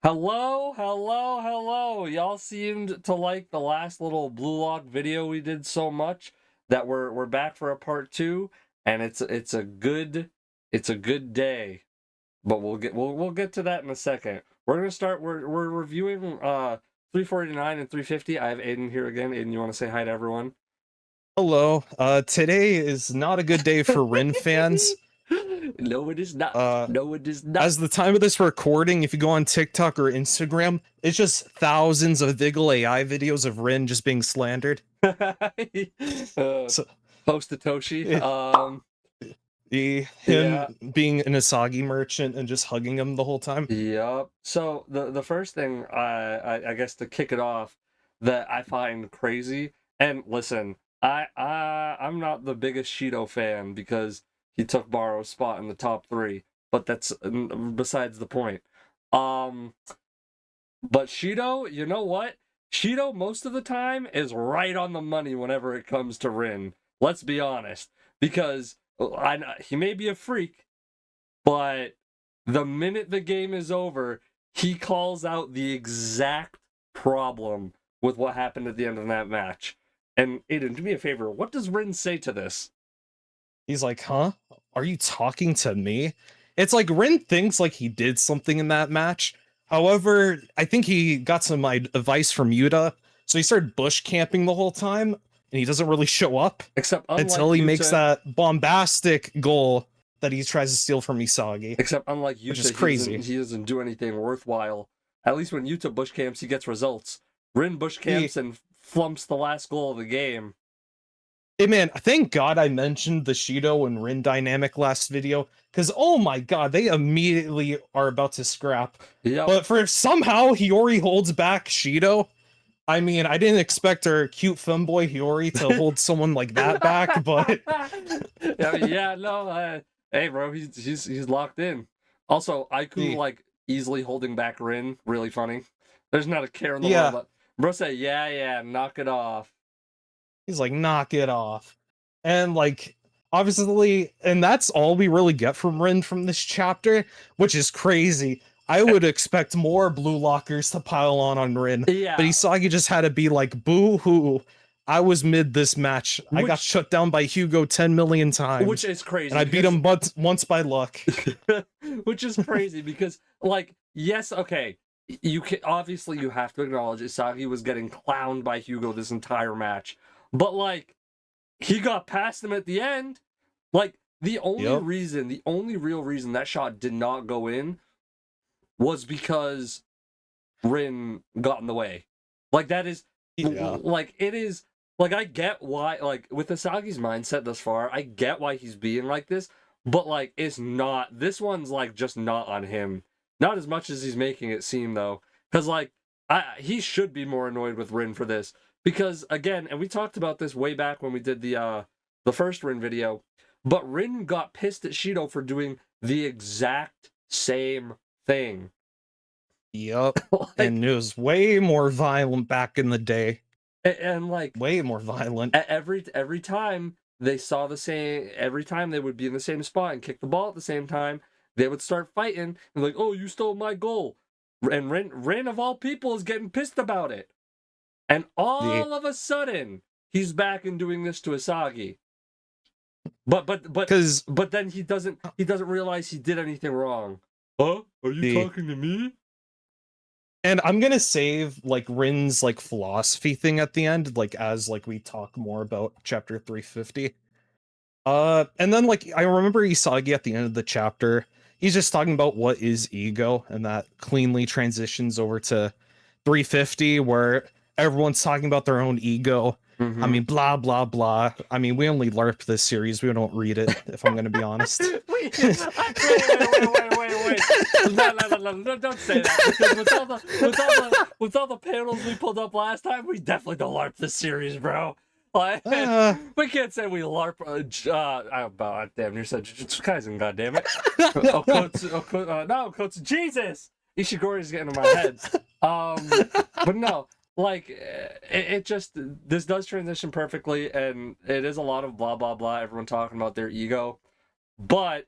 Hello, hello, hello. Y'all seemed to like the last little Blue Log video we did so much that we're back for a part two, and it's a good day. But we'll get to that in a second. We're reviewing 349 and 350. I have Aiden here again. Aiden, you want to say hi to everyone? Hello. Today is not a good day for Rin fans. No, it is not. Uh, No, it is not. as the time of this recording, if you go on TikTok or Instagram, it's just thousands of Vigil AI videos of Rin just being slandered. uh, So Post Toshi. eh, him Yeah. being an Asagi merchant and just hugging him the whole time. Yep. So the first thing I guess to kick it off that I find crazy, and listen, I'm not the biggest Shido fan because he took Baro's spot in the top three, but that's besides the point. Um, but Shido, you know what? Shido most of the time is right on the money whenever it comes to Rin. Let's be honest, because he may be a freak, but the minute the game is over, he calls out the exact problem with what happened at the end of that match. And Aiden, do me a favor, what does Rin say to this? He's like, huh? Are you talking to me? It's like Rin thinks like he did something in that match. However, I think he got some advice from Yuta, so he started bush camping the whole time, and he doesn't really show up Except unlike until he makes Yuta, that bombastic goal that he tries to steal from Isagi, which is crazy. He doesn't do anything worthwhile. At least when Yuta bush camps, he gets results. Rin bush camps and flumps the last goal of the game. Hey man, thank God I mentioned the Shido and Rin dynamic last video, because oh my god, they immediately are about to scrap. Yep. But for somehow Hiyori holds back Shido. I mean, I didn't expect our cute femboy Hiyori to hold someone like that back, but hey bro, he's locked in. Also, Aiku like easily holding back Rin, really funny. There's not a care in the world. But bro say, yeah, knock it off. He's like, knock it off. And like, obviously, and that's all we really get from Rin from this chapter, which is crazy. I would expect more blue lockers to pile on Rin. Yeah. But Isagi just had to be like, boo-hoo. I was mid this match. I got shut down by Hugo 10 million times. Which is crazy. And I beat him once by luck. Which is crazy because, like, yes, okay. You have to acknowledge Isagi was getting clowned by Hugo this entire match. But, like, he got past him at the end. Like, the only real reason that shot did not go in was because Rin got in the way. Like, that is, like, it is, like, I get why, like, with Isagi's mindset thus far, I get why he's being like this, but, like, it's not, this one's, like, just not on him. Not as much as he's making it seem, though. Because, like, he should be more annoyed with Rin for this. Because, again, and we talked about this way back when we did the first Rin video, but Rin got pissed at Shido for doing the exact same thing. Yep. Like, and it was way more violent back in the day. And like, way more violent. Every time they saw the same, every time they would be in the same spot and kick the ball at the same time, they would start fighting and like, oh, you stole my goal. And Rin of all people is getting pissed about it. And all of a sudden, he's back and doing this to Isagi. But then he doesn't realize he did anything wrong. Huh? Are you talking to me? And I'm gonna save like Rin's like philosophy thing at the end, like as like we talk more about chapter 350. And then like I remember Isagi at the end of the chapter, he's just talking about what is ego, and that cleanly transitions over to 350 where everyone's talking about their own ego. I mean, blah, blah, blah. I mean, we only LARP this series. We don't read it, if I'm going to be honest. wait. No, don't say that. Because with all the panels we pulled up last time, we definitely don't LARP this series, bro. Like, we can't say we LARP. Damn, you said Jujutsu Kaisen, goddammit. No, Kotsu, Jesus! Ishigori's getting in my head. But no. Like, it just, this does transition perfectly, and it is a lot of blah, blah, blah, everyone talking about their ego. But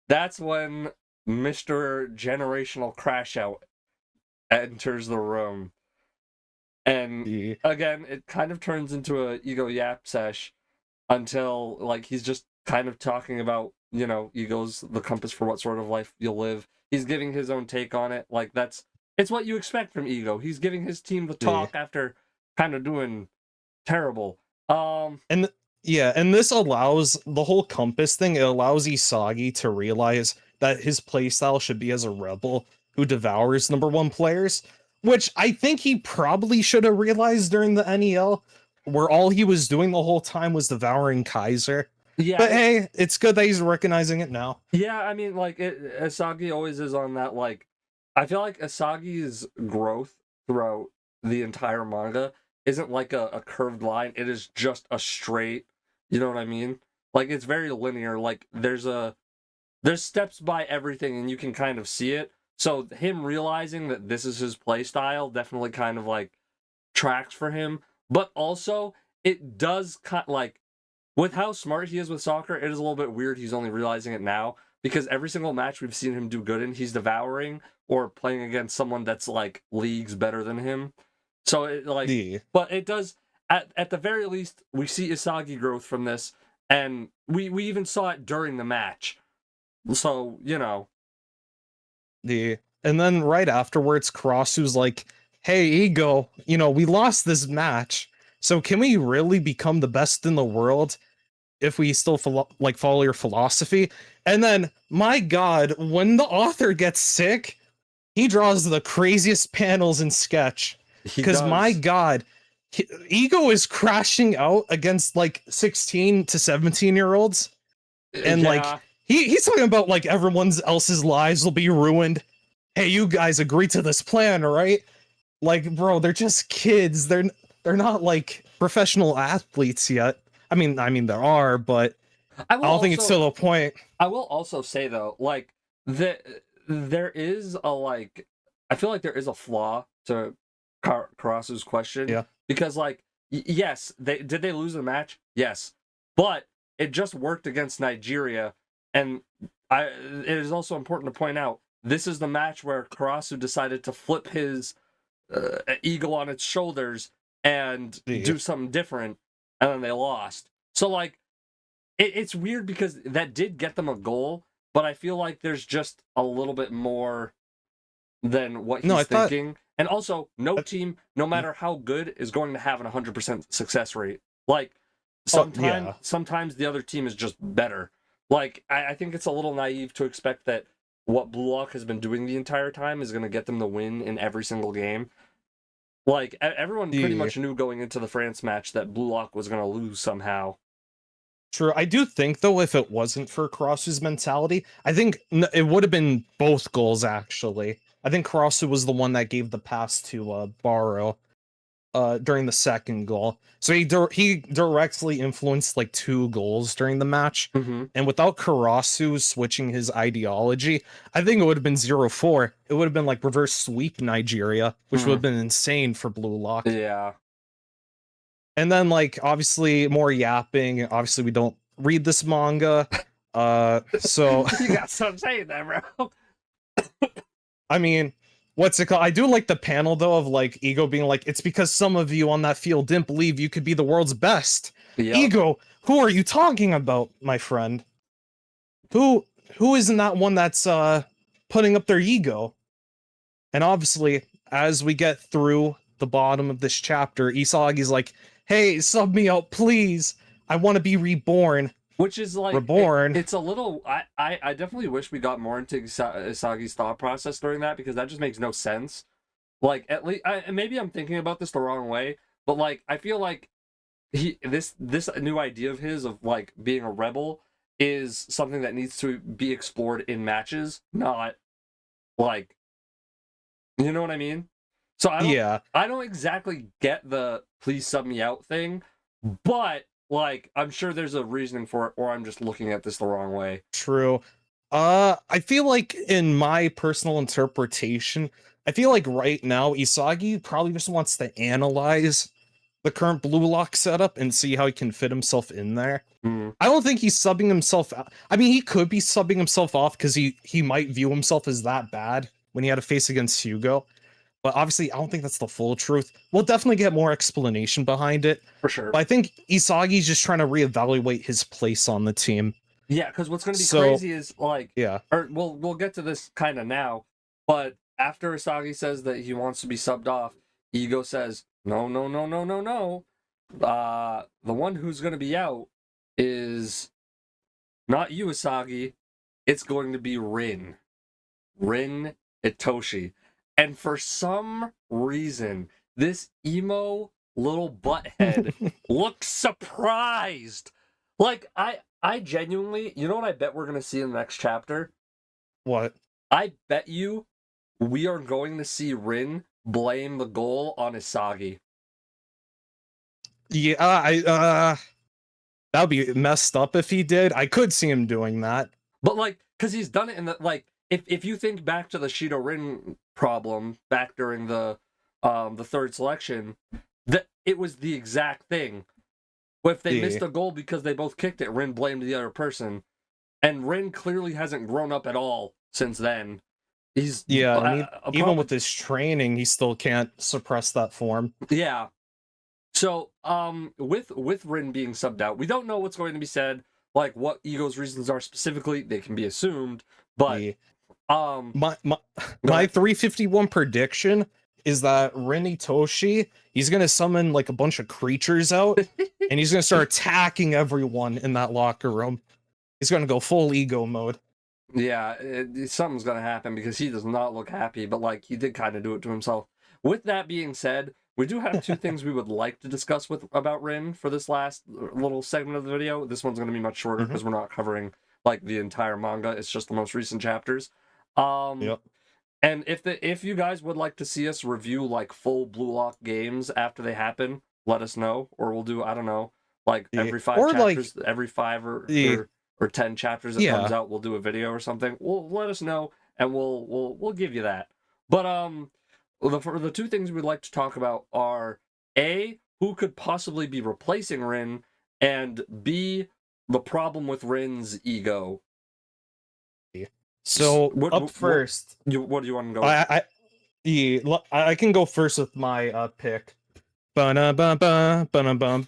that's when Mr. Generational Crash Out enters the room. And Yeah. again, it kind of turns into a ego yap sesh until like he's just kind of talking about, ego's the compass for what sort of life you'll live. He's giving his own take on it. Like it's what you expect from ego. He's giving his team the Yeah. talk after kind of doing terrible. And yeah, and this allows the whole compass thing, it allows Isagi to realize that his playstyle should be as a rebel who devours number one players, which I think he probably should have realized during the NEL, where all he was doing the whole time was devouring Kaiser. Yeah, But hey, it's good that he's recognizing it now. yeah. I mean, like Asagi always is on that. Like, I feel like Asagi's growth throughout the entire manga isn't like a curved line. It is just a straight. You know what I mean? Like it's very linear. Like there's steps by everything, and you can kind of see it. So him realizing that this is his play style definitely kind of like tracks for him. But also, it does like with how smart he is with soccer, it is a little bit weird he's only realizing it now because every single match we've seen him do good in, he's devouring or playing against someone that's like leagues better than him. So it like, Yeah. but it does at the very least we see Isagi growth from this, and we even saw it during the match. So Yeah. And then right afterwards, Karasu's like, hey, Ego, we lost this match. So can we really become the best in the world if we still follow your philosophy? And then, my God, when the author gets sick, he draws the craziest panels in Sketch. he Because my does. God, Ego is crashing out against like 16 to 17-year-olds. And like Yeah. he's talking about like everyone's else's lives will be ruined. Hey, you guys agree to this plan, right? Like, bro, they're just kids. They're not like professional athletes yet. I mean there are, but I I will don't think it's to also the point. I will also say though, like there is a like I feel like there is a flaw to Karasu's question Yeah. because like yes, they lose the match? Yes. But it just worked against Nigeria, and it is also important to point out this is the match where Karasu decided to flip his ego on its shoulders and Yeah. do something different, and then they lost. So like it's weird because that did get them a goal, but I feel like there's just a little bit more than what No, he's I thought thinking. And also, no uh, team, no mm, matter how good, is going to have an 100% success rate. Like oh yeah. sometimes the other team is just better. Like I think it's a little naive to expect that what Blue Lock has been doing the entire time is going to get them the win in every single game. Like everyone pretty Yeah. much knew going into the France match that Blue Lock was going to lose somehow. True. I do think though, if it wasn't for Karasu's mentality, I think it would have been both goals actually. I think Karasu was the one that gave the pass to Baro during the second goal. So he directly influenced like two goals during the match. Mm-hmm. And without Karasu switching his ideology, I think it would have been 0-4. It would have been like reverse sweep Nigeria, which would have been insane for Blue Lock. Yeah. And then like obviously more yapping. Obviously we don't read this manga. So You got something saying there, bro. I mean, what's it called? I do like the panel though of like Ego being like, it's because some of you on that field didn't believe you could be the world's best. Yep. Ego, who are you talking about, my friend? Who isn't that one that's putting up their ego? And obviously, as we get through the bottom of this chapter, Isagi's like, hey, sub me out, please. I want to be reborn. Which is like Reborn. it's a little. I definitely wish we got more into Isagi's thought process during that because that just makes no sense. Like at least maybe I'm thinking about this the wrong way, but like I feel like this new idea of his of like being a rebel is something that needs to be explored in matches, not like you know what I mean. So I don't exactly get the please sub me out thing, but like I'm sure there's a reasoning for it, or I'm just looking at this the wrong way. True. I feel like in my personal interpretation, I feel like right now Isagi probably just wants to analyze the current Blue Lock setup and see how he can fit himself in there. Mm. I don't think he's subbing himself out. I mean, he could be subbing himself off because he might view himself as that bad when he had a face against Hugo. But obviously, I don't think that's the full truth. We'll definitely get more explanation behind it. For sure. But I think Isagi's just trying to reevaluate his place on the team. Yeah, because what's going to be So, crazy is like, yeah. or we'll get to this kind of now, but after Isagi says that he wants to be subbed off, Ego says, no, no, no, no, no, no. The one who's going to be out is not you, Isagi. It's going to be Rin Itoshi. And for some reason, this emo little butthead looks surprised. Like, I genuinely, you know what I bet we're going to see in the next chapter? What? I bet you we are going to see Rin blame the goal on Isagi. Yeah, that would be messed up if he did. I could see him doing that. But, like, because he's done it in the, like, if you think back to the Shido Rin problem back during the third selection, that it was the exact thing. If they missed a goal because they both kicked it, Rin blamed the other person. And Rin clearly hasn't grown up at all since then. He's even with his training, he still can't suppress that form. Yeah. So, with Rin being subbed out, we don't know what's going to be said, like what Ego's reasons are specifically. They can be assumed, but my 351 prediction is that Rin Itoshi, he's gonna summon like a bunch of creatures out, and he's gonna start attacking everyone in that locker room. He's gonna go full ego mode. Yeah, something's gonna happen because he does not look happy, but like he did kind of do it to himself. With that being said, we do have two things we would like to discuss about Rin for this last little segment of the video. This one's gonna be much shorter because we're not covering like the entire manga. It's just the most recent chapters. Yep. And if you guys would like to see us review like full Blue Lock games after they happen, let us know, or we'll do, I don't know, like every 5 chapters, like, every 5 or 10 chapters that comes out, we'll do a video or something. Well, let us know, and we'll give you that. But the two things we'd like to talk about are A, who could possibly be replacing Rin, and B, the problem with Rin's ego. So first, what do you want to go? I can go first with my pick. The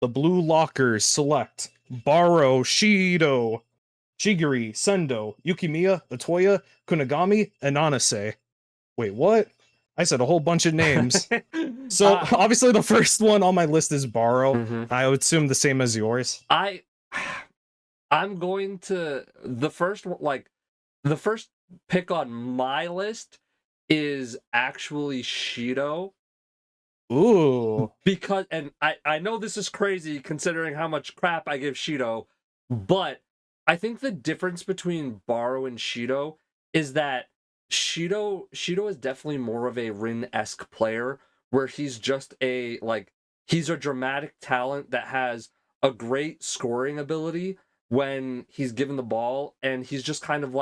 Blue Lockers select Baro, Shido, Chigiri, Sendo, Yukimiya, Otoya, Kunigami, and Nanase. Wait, what? I said a whole bunch of names. So obviously the first one on my list is Baro. I would assume the same as yours. I'm going to the first pick on my list is actually Shido. Ooh. Because, and I know this is crazy considering how much crap I give Shido, but I think the difference between Baro and Shido is that Shido is definitely more of a Rin-esque player, where he's just he's a dramatic talent that has a great scoring ability when he's given the ball, and he's just kind of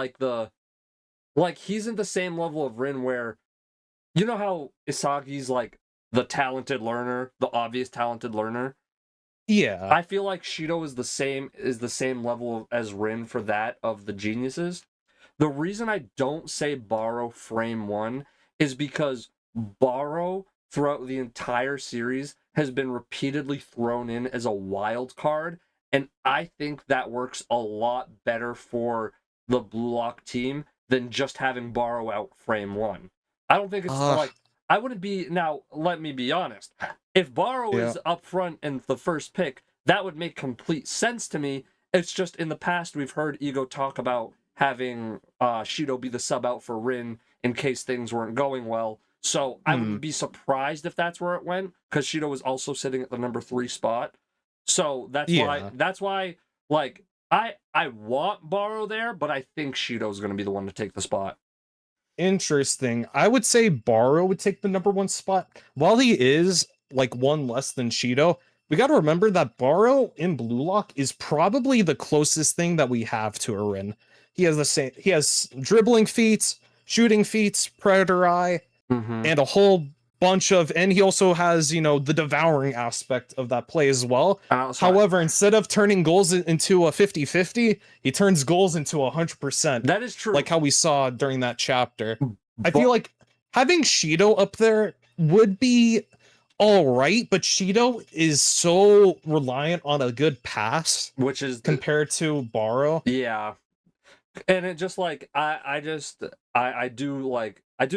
he's in the same level of Rin where, you know how Isagi's like the talented learner, the obvious talented learner? Yeah. I feel like Shido is the same level as Rin for that of the geniuses. The reason I don't say Baro frame 1 is because Baro throughout the entire series has been repeatedly thrown in as a wild card, and I think that works a lot better for the Blue Lock team than just having Baro out frame 1. I don't think it's I wouldn't be, now let me be honest, if Baro is up front in the first pick, that would make complete sense to me. It's just in the past we've heard Ego talk about having Shido be the sub out for Rin in case things weren't going well. So I wouldn't be surprised if that's where it went, because Shido was also sitting at the number 3 spot. So that's why like I want Baro there, but I think Shido's going to be the one to take the spot. Interesting. I would say Baro would take the number 1 spot. While he is like 1 less than Shido, we got to remember that Baro in Blue Lock is probably the closest thing that we have to a Rin. He has dribbling feats, shooting feats, predator eye, and a whole bunch of, and he also has, the devouring aspect of that play as well. However, instead of turning goals into a 50-50, he turns goals into 100%. That is true. Like how we saw during that chapter. I feel like having Shido up there would be all right, but Shido is so reliant on a good pass which is compared to Baro. yeah. And it just like I do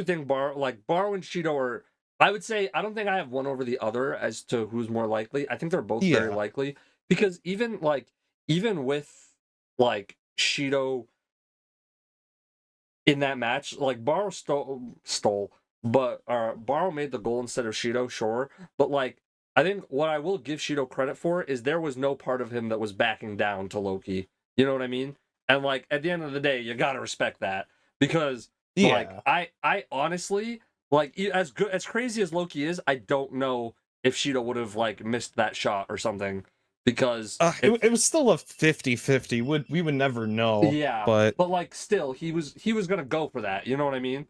think Baro and Shido are, I would say, I don't think I have one over the other as to who's more likely. I think they're both very Yeah. likely because even with like Shido in that match, like Baro stole, but Baro made the goal instead of Shido, sure. But like I think what I will give Shido credit for is there was no part of him that was backing down to Loki. You know what I mean? And like at the end of the day, you gotta respect that because like Yeah. I honestly like as good as crazy as Loki is, I don't know if Shido would have like missed that shot or something because It was still a 50-50. We would never know. yeah, But but like still he was gonna go for that. You know what I mean?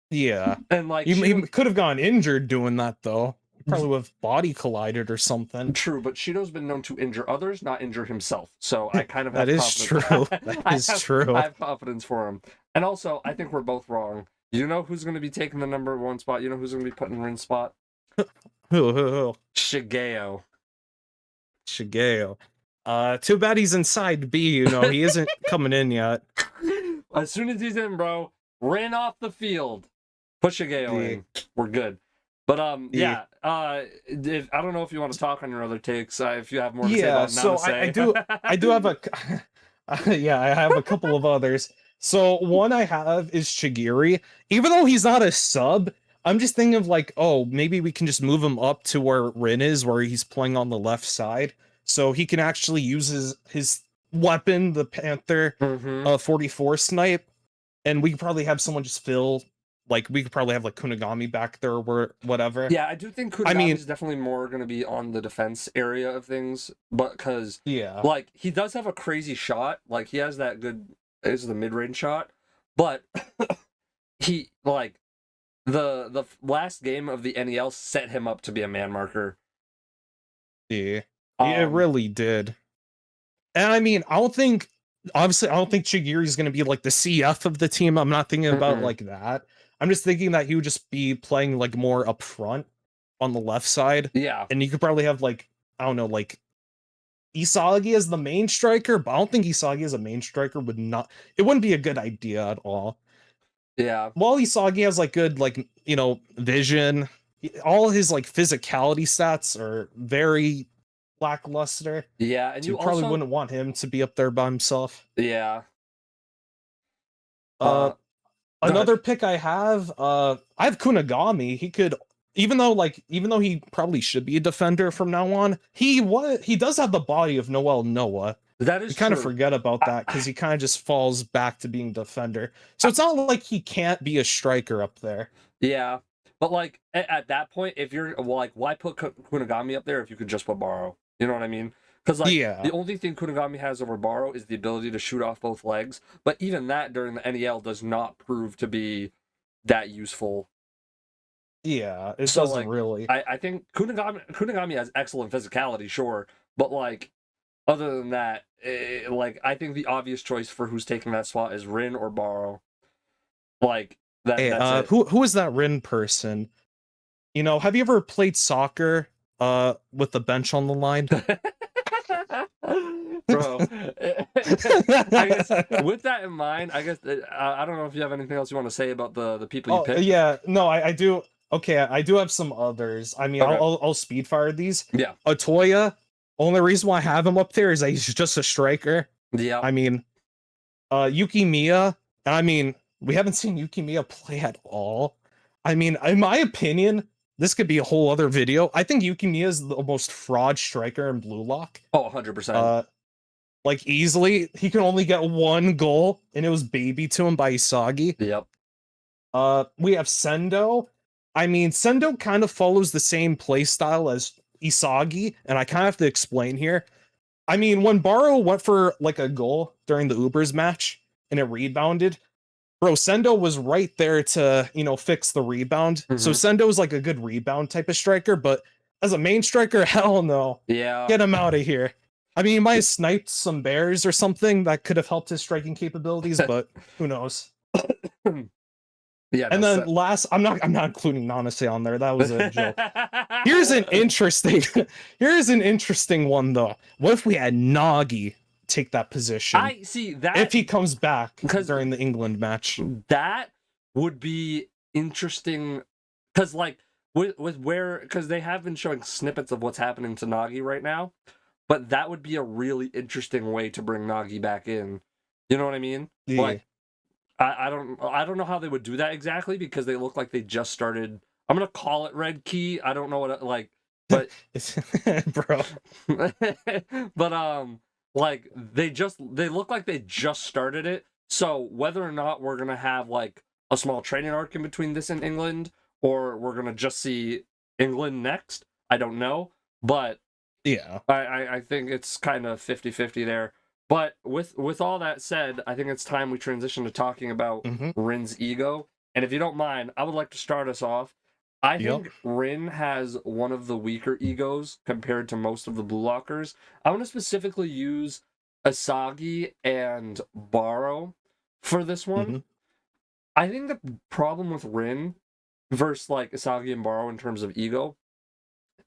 yeah. And like He could have gone injured doing that though. He probably would have body collided or something. true, but Shido's been known to injure others, not injure himself. So I kind of That have is confidence. true. That is true. I have confidence for him. And also, I think we're both wrong. You know who's going to be taking the number 1 spot? You know who's going to be putting Rin's spot? Who? Shigeo. Shigeo. Too bad he's inside B, he isn't coming in yet. As soon as he's in, bro, Rin off the field. Put Shigeo in. We're good. But yeah. If I don't know if you want to talk on your other takes, if you have more to say about so I do have a yeah, I have a couple of others. So one I have is Chigiri. Even though he's not a sub, I'm just thinking of like, oh, maybe we can just move him up to where Rin is, where he's playing on the left side, so he can actually use his weapon, the Panther 44 snipe, and we could probably have someone just fill. Like we could probably have like Kunigami back there or whatever. Yeah, I do think Kunigami's definitely more going to be on the defense area of things, but because like he does have a crazy shot, like he has that good is the mid range shot, but he like the last game of the NEL set him up to be a man marker. Yeah, it really did. And I mean, I don't think Chigiri's going to be like the CF of the team. I'm not thinking about like that. I'm just thinking that he would just be playing like more up front on the left side. Yeah. And you could probably have like, I don't know, like Isagi as the main striker, but I don't think Isagi as a main striker it wouldn't be a good idea at all. Yeah. While Isagi has like good, like, vision, all his like physicality stats are very lackluster. Yeah. And so you probably wouldn't want him to be up there by himself. Yeah. Another pick I have Kunigami. He could, even though he probably should be a defender from now on, he does have the body of Noah. That is you kind of forget about that because he kind of just falls back to being defender. So it's not like he can't be a striker up there. Yeah, but like at that point, if you're like, why put Kunigami up there if you could just put Baro? You know what I mean? Because like the only thing Kunigami has over Baro is the ability to shoot off both legs. But even that during the NEL does not prove to be that useful. Yeah, it doesn't really. I think Kunigami has excellent physicality, sure, but like other than that, like I think the obvious choice for who's taking that spot is Rin or Baro. Like that. Hey, that's it. Who is that Rin person? Have you ever played soccer with the bench on the line? Bro, I guess with that in mind, I guess I don't know if you have anything else you want to say about the people you picked. Yeah, no, I do. Okay, I do have some others. I mean, okay. I'll speed fire these. Yeah, Otoya. Only reason why I have him up there is that he's just a striker. Yeah. I mean, Yukimiya. I mean, we haven't seen Yukimiya play at all. I mean, in my opinion, this could be a whole other video. I think Yukimiya is the most fraud striker in Blue Lock. Oh, 100%. Like easily, he can only get one goal, and it was baby to him by Isagi. Yep. We have Sendo. I mean, Sendo kind of follows the same play style as Isagi, and I kind of have to explain here. I mean, when Baro went for like a goal during the Ubers match and it rebounded, bro, Sendo was right there to, fix the rebound. So Sendo is like a good rebound type of striker, but as a main striker, hell no. Yeah. Get him out of here. I mean, he might have sniped some bears or something that could have helped his striking capabilities, but who knows? Yeah. And then last, I'm not including Nanase on there. That was a joke. Here's an interesting one though. What if we had Nagi take that position? I see that if he comes back because during the England match. that would be interesting. Because like with where, because they have been showing snippets of what's happening to Nagi right now, but that would be a really interesting way to bring Nagi back in. You know what I mean? Yeah. Like I don't know how they would do that exactly, because they look like they just started. I'm gonna call it Red Key. I don't know what like, but bro. but like they look like they just started it. So whether or not we're gonna have like a small training arc in between this and England, or we're gonna just see England next, I don't know. But yeah, I think it's kind of 50-50 there. But with all that said, I think it's time we transition to talking about Rin's ego. And if you don't mind, I would like to start us off. I think Rin has one of the weaker egos compared to most of the Blue Lockers. I want to specifically use Asagi and Baro for this one. I think the problem with Rin versus like Asagi and Baro in terms of ego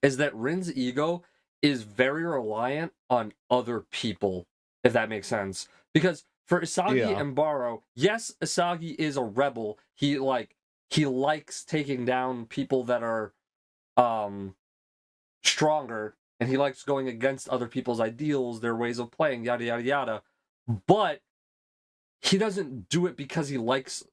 is that Rin's ego is very reliant on other people, if that makes sense. Because for Asagi and Baro, yes, Asagi is a rebel. He likes taking down people that are stronger, and he likes going against other people's ideals, their ways of playing, yada yada yada. But he doesn't do it because he likes,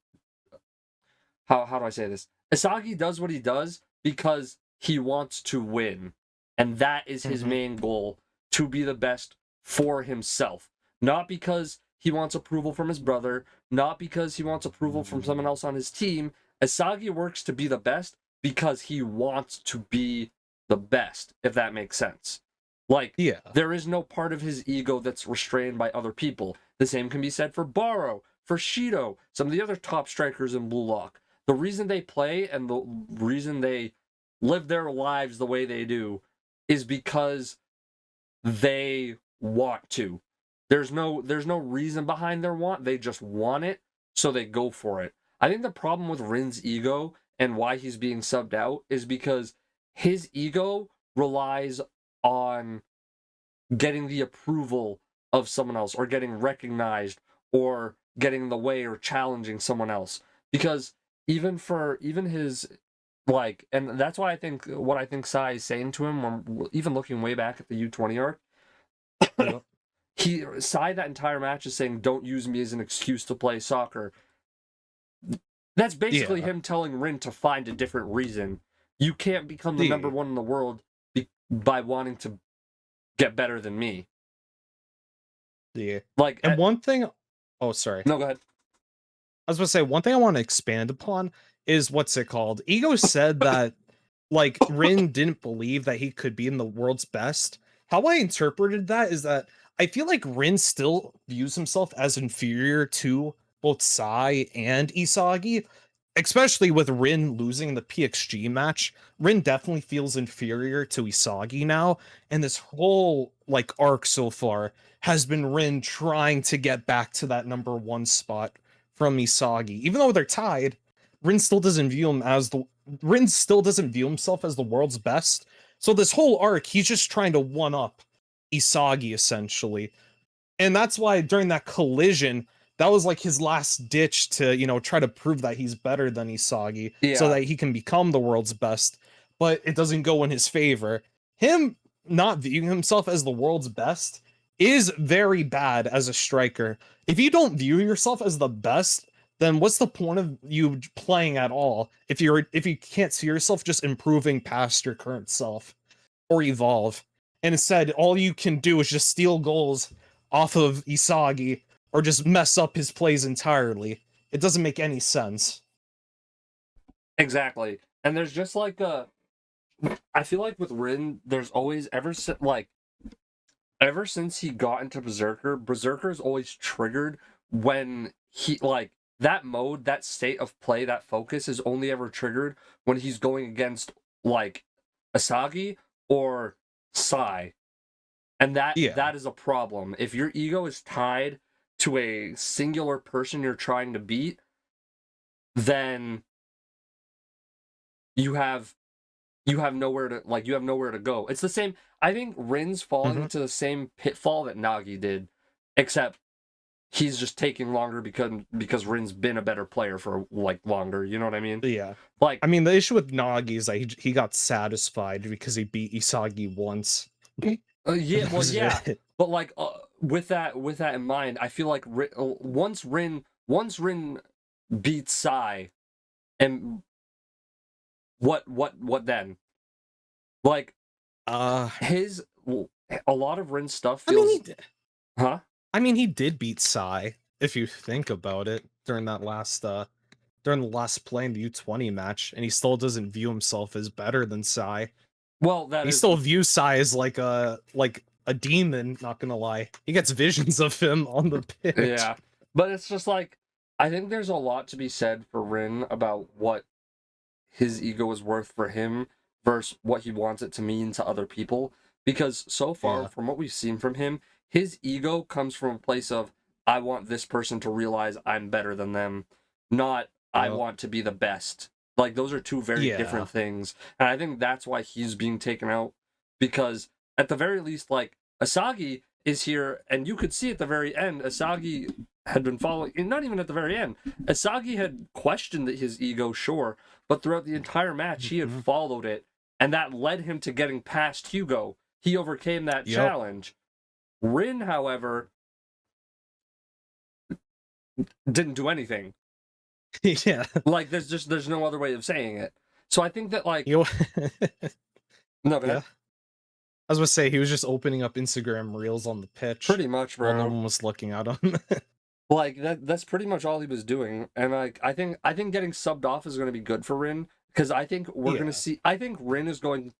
how do I say this? Asagi does what he does because he wants to win. And that is his main goal, to be the best for himself. Not because he wants approval from his brother, not because he wants approval from someone else on his team. Asagi works to be the best because he wants to be the best, if that makes sense. Like, there is no part of his ego that's restrained by other people. The same can be said for Baro, for Shido, some of the other top strikers in Blue Lock. The reason they play and the reason they live their lives the way they do is because they want to. There's no reason behind their want. They just want it, so they go for it. I think the problem with Rin's ego and why he's being subbed out is because his ego relies on getting the approval of someone else, or getting recognized, or getting in the way, or challenging someone else. Because even his, like, and that's why I think what I think Sai is saying to him, when even looking way back at the U20 arc, Sai that entire match is saying, "Don't use me as an excuse to play soccer." That's basically him telling Rin to find a different reason. You can't become the number one in the world by wanting to get better than me. Like, and one thing. Oh, sorry. No, go ahead. I was going to say, one thing I want to expand upon is, what's it called? Ego said that, like, Rin didn't believe that he could be in the world's best. How I interpreted that is that I feel like Rin still views himself as inferior to both Sai and Isagi, especially with Rin losing the PXG match. Rin definitely feels inferior to Isagi now, and this whole, like, arc so far has been Rin trying to get back to that number one spot from Isagi. Even though they're tied, Rin still doesn't view himself as the world's best. So this whole arc, he's just trying to one up Isagi, essentially. And that's why during that collision, that was like his last ditch to, try to prove that he's better than Isagi, so that he can become the world's best. But it doesn't go in his favor. Him not viewing himself as the world's best is very bad as a striker. If you don't view yourself as the best, then what's the point of you playing at all if you can't see yourself just improving past your current self or evolve? And instead, all you can do is just steal goals off of Isagi or just mess up his plays entirely. It doesn't make any sense. Exactly. And there's just like I feel like with Rin, there's always, ever since he got into Berserker's always triggered when he, like, that mode, that state of play, that focus is only ever triggered when he's going against, like, Asagi or Sai. And that is a problem. If your ego is tied to a singular person you're trying to beat, then you have nowhere to go. It's the same. I think Rin's falling into the same pitfall that Nagi did, except he's just taking longer because Rin's been a better player for like longer. You know what I mean? Yeah. Like, I mean, the issue with Nagi is that he got satisfied because he beat Isagi once. yeah, well, Was yeah, it? but like with that in mind, I feel like once Rin beats Sai, and what then? Like his a lot of Rin's stuff feels. Huh? I mean, he did beat Sai, if you think about it, during that last during the last play in the U20 match, and he still doesn't view himself as better than Sai. Well, He still views Sai as like a demon, not gonna lie. He gets visions of him on the pitch. Yeah. But it's just like, I think there's a lot to be said for Rin about what his ego is worth for him versus what he wants it to mean to other people. Because so far, from what we've seen from him, his ego comes from a place of, I want this person to realize I'm better than them, not I want to be the best. Like, those are two very different things. And I think that's why he's being taken out. Because at the very least, like, Asagi is here, and you could see at the very end, Asagi had been following, and not even at the very end, Asagi had questioned his ego, sure, but throughout the entire match, he had followed it, and that led him to getting past Hugo. He overcame that challenge. Rin, however, didn't do anything. Yeah. Like, there's no other way of saying it. So I think that, like... No, go ahead. I was gonna say, he was just opening up Instagram Reels on the pitch. Pretty much, bro. No one was looking at him. Like, that's pretty much all he was doing. And, like, I think getting subbed off is going to be good for Rin, because I think we're going to see... I think Rin is going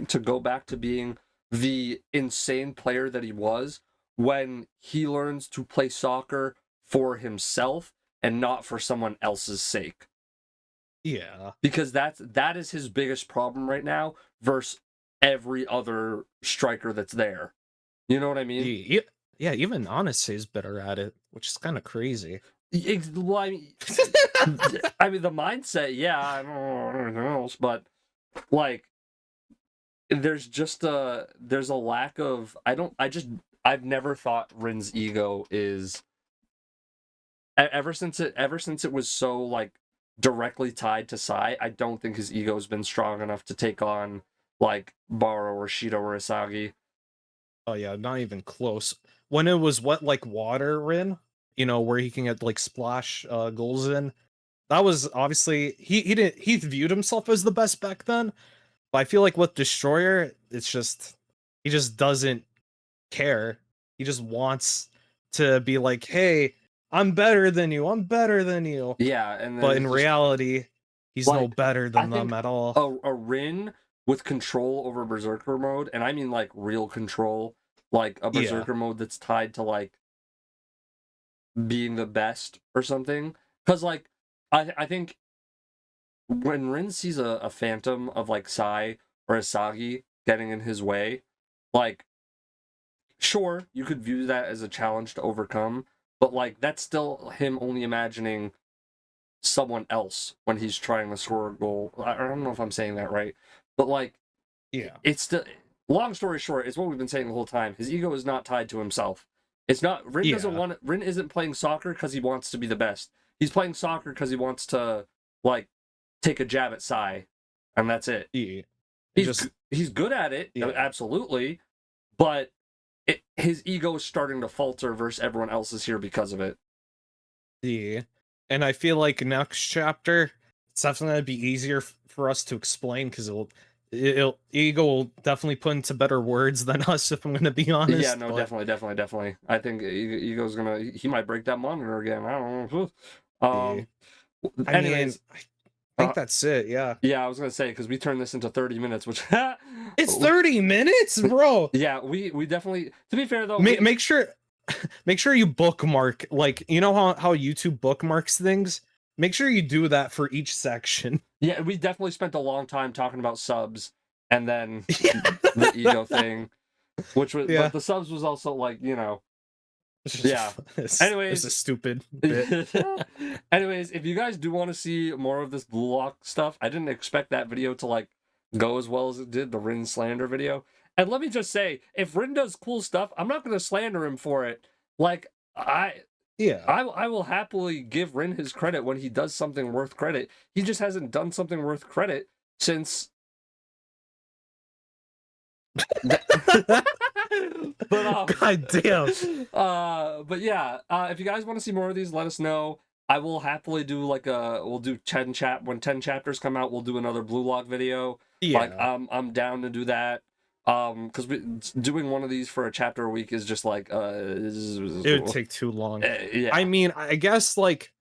to go back to being the insane player that he was when he learns to play soccer for himself and not for someone else's sake. Yeah. Because that is his biggest problem right now versus every other striker that's there. You know what I mean? Yeah, even Honest is better at it, which is kind of crazy. I mean, the mindset, yeah, I don't know anything else, but like, there's a lack of, I've never thought Rin's ego is, ever since it was so like directly tied to Sai, I don't think his ego has been strong enough to take on like Baro or Shido or Isagi. Oh yeah, not even close. When it was like water Rin, you know, where he can get like splash goals in, that was obviously he viewed himself as the best back then. But I feel like with Destroyer, it's just he just doesn't care. He just wants to be like, hey, I'm better than you. I'm better than you. Yeah, but in reality, he's like, no better than them at all. A Rin with control over Berserker mode, and I mean like real control, like a Berserker mode that's tied to like being the best or something. Because like I think when Rin sees a phantom of like Sai or Asagi getting in his way, like, sure, you could view that as a challenge to overcome, but like that's still him only imagining someone else when he's trying to score a goal. I don't know if I'm saying that right, but like, it's still, long story short, it's what we've been saying the whole time. His ego is not tied to himself. It's not, Rin isn't playing soccer because he wants to be the best. He's playing soccer because he wants to like take a jab at Sai, and that's it. He's good at it, absolutely, but his ego is starting to falter versus everyone else's here because of it. Yeah, and I feel like next chapter, it's definitely going to be easier for us to explain because ego will definitely put into better words than us, if I'm going to be honest. Yeah, no, definitely. I think ego's he might break that monitor again. I don't know. Anyways, I think that's it. Yeah. Yeah, I was gonna say because we turned this into 30 minutes, which it's 30 minutes, bro. Yeah, we definitely. To be fair though, make sure you bookmark, like, you know how YouTube bookmarks things. Make sure you do that for each section. Yeah, we definitely spent a long time talking about subs, and then the ego thing, which was but the subs was also like, you know, Yeah. It's Anyways. a stupid bit. Anyways, if you guys do want to see more of this Blue Lock stuff, I didn't expect that video to like go as well as it did, the Rin slander video. And let me just say, if Rin does cool stuff, I'm not gonna slander him for it. Like Yeah. I will happily give Rin his credit when he does something worth credit. He just hasn't done something worth credit since. But God damn. but yeah, if you guys want to see more of these, let us know. I will happily do like we'll do 10 when 10 chapters come out, we'll do another Blue Lock video. Yeah. Like I'm down to do that. Because doing one of these for a chapter a week is just like it would take too long. Yeah. I mean, I guess like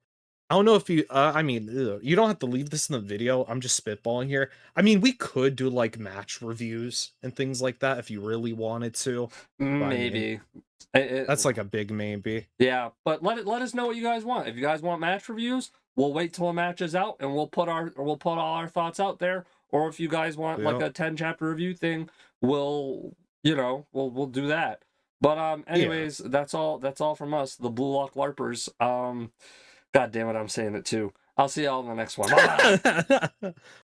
I don't know if you I mean, you don't have to leave this in the video. I'm just spitballing here. I mean, we could do like match reviews and things like that if you really wanted to. Maybe. I mean, that's like a big maybe. Yeah, but let us know what you guys want. If you guys want match reviews, we'll wait till a match is out and we'll put all our thoughts out there. Or if you guys want like a 10 chapter review thing, we'll we'll do that. But anyways, that's all from us, the Blue Lock LARPers. God damn it, I'm saying it too. I'll see y'all in the next one. Bye.